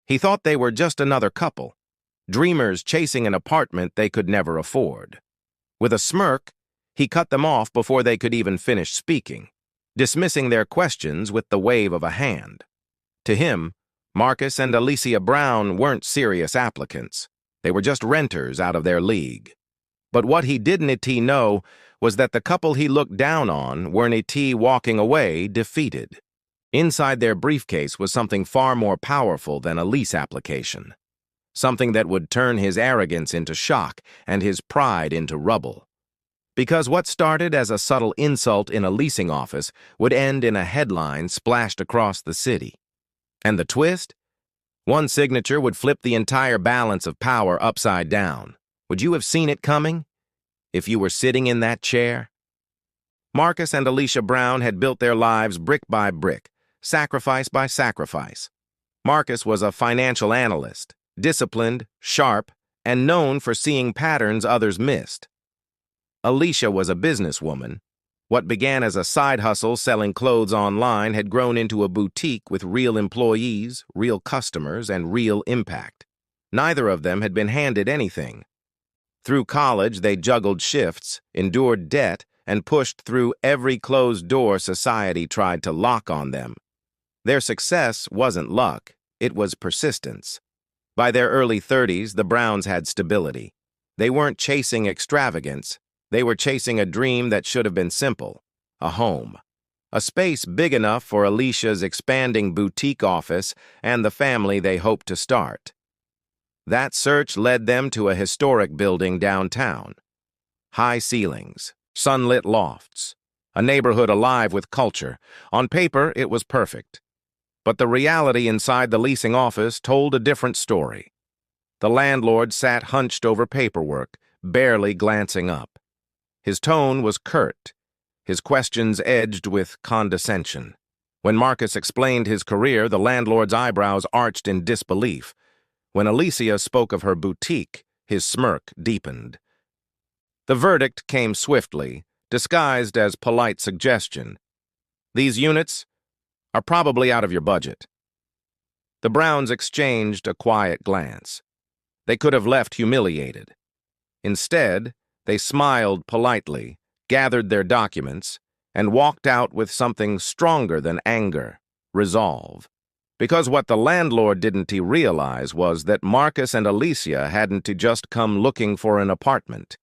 He thought they were just another couple, dreamers chasing an apartment they could never afford. With a smirk, he cut them off before they could even finish speaking, dismissing their questions with the wave of a hand. To him, Marcus and Alicia Brown weren't serious applicants. They were just renters out of their league. But what he didn't know was that the couple he looked down on weren't walking away defeated. Inside their briefcase was something far more powerful than a lease application. Something that would turn his arrogance into shock and his pride into rubble. Because what started as a subtle insult in a leasing office would end in a headline splashed across the city. And the twist? One signature would flip the entire balance of power upside down. Would you have seen it coming if you were sitting in that chair? Marcus and Alicia Brown had built their lives brick by brick, sacrifice by sacrifice. Marcus was a financial analyst, disciplined, sharp, and known for seeing patterns others missed. Alicia was a businesswoman. What began as a side hustle selling clothes online had grown into a boutique with real employees, real customers, and real impact. Neither of them had been handed anything. Through college, they juggled shifts, endured debt, and pushed through every closed door society tried to lock on them. Their success wasn't luck, it was persistence. By their early 30s, the Browns had stability. They weren't chasing extravagance. They were chasing a dream that should have been simple, a home. A space big enough for Alicia's expanding boutique office and the family they hoped to start. That search led them to a historic building downtown. High ceilings, sunlit lofts, a neighborhood alive with culture. On paper, it was perfect. But the reality inside the leasing office told a different story. The landlord sat hunched over paperwork, barely glancing up. His tone was curt, his questions edged with condescension. When Marcus explained his career, the landlord's eyebrows arched in disbelief. When Alicia spoke of her boutique, his smirk deepened. The verdict came swiftly, disguised as polite suggestion. These units are probably out of your budget. The Browns exchanged a quiet glance. They could have left humiliated. Instead, they smiled politely, gathered their documents, and walked out with something stronger than anger, resolve. Because what the landlord didn't realize was that Marcus and Alicia hadn't just come looking for an apartment.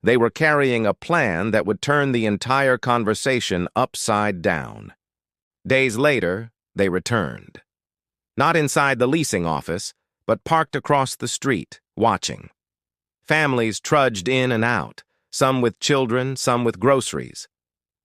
They were carrying a plan that would turn the entire conversation upside down. Days later, they returned. Not inside the leasing office, but parked across the street, watching. Families trudged in and out, some with children, some with groceries.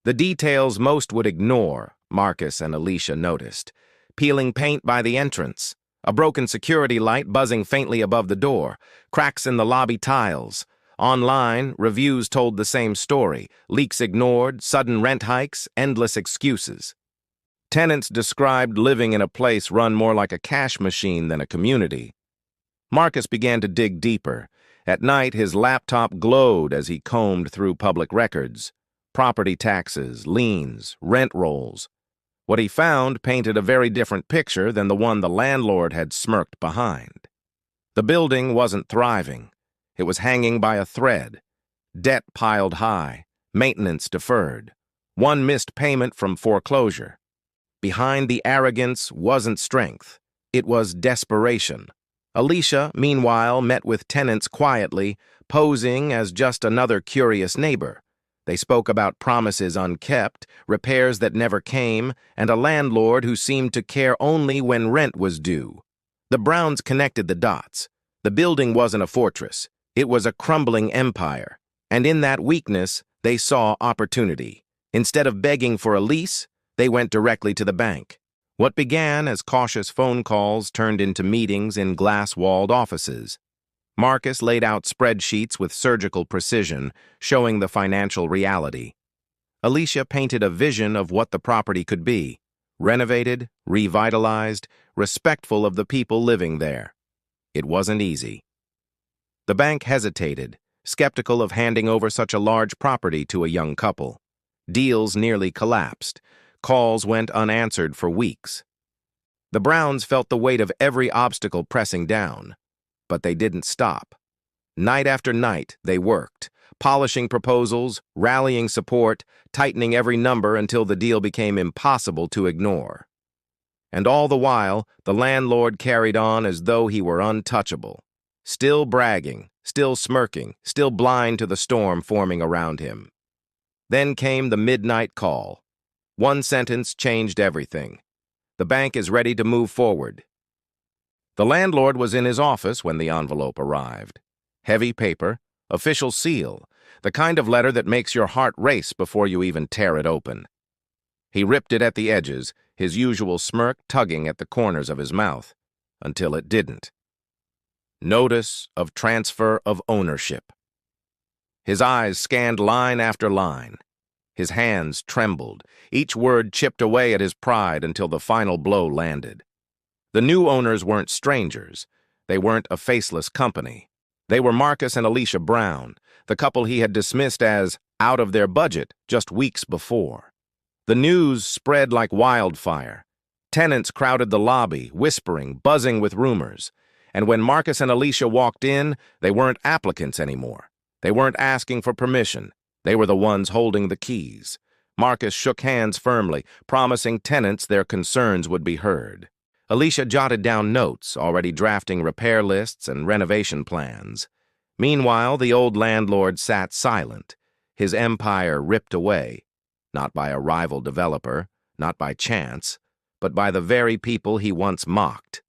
The details most would ignore, Marcus and Alicia noticed. Peeling paint by the entrance, a broken security light buzzing faintly above the door, cracks in the lobby tiles. Online, reviews told the same story, leaks ignored, sudden rent hikes, endless excuses. Tenants described living in a place run more like a cash machine than a community. Marcus began to dig deeper. At night, his laptop glowed as he combed through public records. Property taxes, liens, rent rolls. What he found painted a very different picture than the one the landlord had smirked behind. The building wasn't thriving. It was hanging by a thread. Debt piled high, maintenance deferred. One missed payment from foreclosure. Behind the arrogance wasn't strength. It was desperation. Alicia, meanwhile, met with tenants quietly, posing as just another curious neighbor. They spoke about promises unkept, repairs that never came, and a landlord who seemed to care only when rent was due. The Browns connected the dots. The building wasn't a fortress. It was a crumbling empire. And in that weakness, they saw opportunity. Instead of begging for a lease, they went directly to the bank. What began as cautious phone calls turned into meetings in glass-walled offices. Marcus laid out spreadsheets with surgical precision, showing the financial reality. Alicia painted a vision of what the property could be, renovated, revitalized, respectful of the people living there. It wasn't easy. The bank hesitated, skeptical of handing over such a large property to a young couple. Deals nearly collapsed. Calls went unanswered for weeks. The Browns felt the weight of every obstacle pressing down, but they didn't stop. Night after night, they worked, polishing proposals, rallying support, tightening every number until the deal became impossible to ignore. And all the while, the landlord carried on as though he were untouchable, still bragging, still smirking, still blind to the storm forming around him. Then came the midnight call. One sentence changed everything. The bank is ready to move forward. The landlord was in his office when the envelope arrived. Heavy paper, official seal, the kind of letter that makes your heart race before you even tear it open. He ripped it at the edges, his usual smirk tugging at the corners of his mouth, until it didn't. Notice of transfer of ownership. His eyes scanned line after line. His hands trembled. Each word chipped away at his pride until the final blow landed. The new owners weren't strangers. They weren't a faceless company. They were Marcus and Alicia Brown, the couple he had dismissed as out of their budget just weeks before. The news spread like wildfire. Tenants crowded the lobby, whispering, buzzing with rumors. And when Marcus and Alicia walked in, they weren't applicants anymore. They weren't asking for permission. They were the ones holding the keys. Marcus shook hands firmly, promising tenants their concerns would be heard. Alicia jotted down notes, already drafting repair lists and renovation plans. Meanwhile, the old landlord sat silent, his empire ripped away, not by a rival developer, not by chance, but by the very people he once mocked.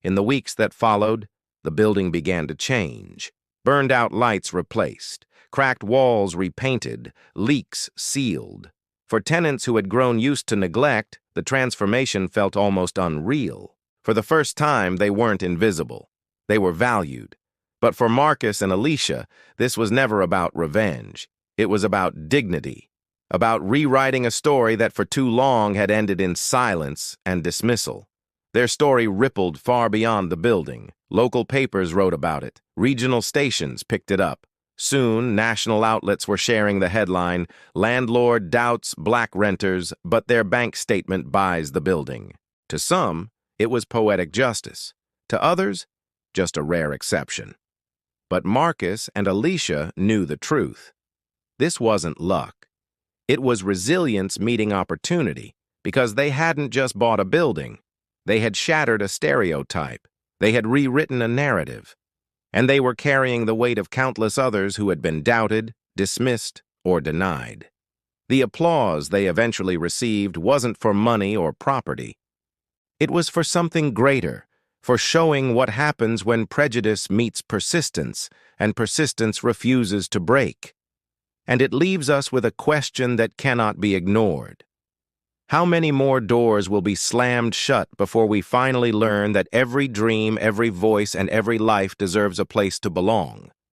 In the weeks that followed, the building began to change. Burned-out lights replaced, cracked walls repainted, leaks sealed. For tenants who had grown used to neglect, the transformation felt almost unreal. For the first time, they weren't invisible. They were valued. But for Marcus and Alicia, this was never about revenge. It was about dignity, about rewriting a story that for too long had ended in silence and dismissal. Their story rippled far beyond the building. Local papers wrote about it. Regional stations picked it up. Soon, national outlets were sharing the headline, "Landlord doubts black renters, but their bank statement buys the building." To some, it was poetic justice. To others, just a rare exception. But Marcus and Alicia knew the truth. This wasn't luck. It was resilience meeting opportunity, because they hadn't just bought a building. They had shattered a stereotype. They had rewritten a narrative. And they were carrying the weight of countless others who had been doubted, dismissed, or denied. The applause they eventually received wasn't for money or property. It was for something greater, for showing what happens when prejudice meets persistence, and persistence refuses to break. And it leaves us with a question that cannot be ignored. How many more doors will be slammed shut before we finally learn that every dream, every voice, and every life deserves a place to belong?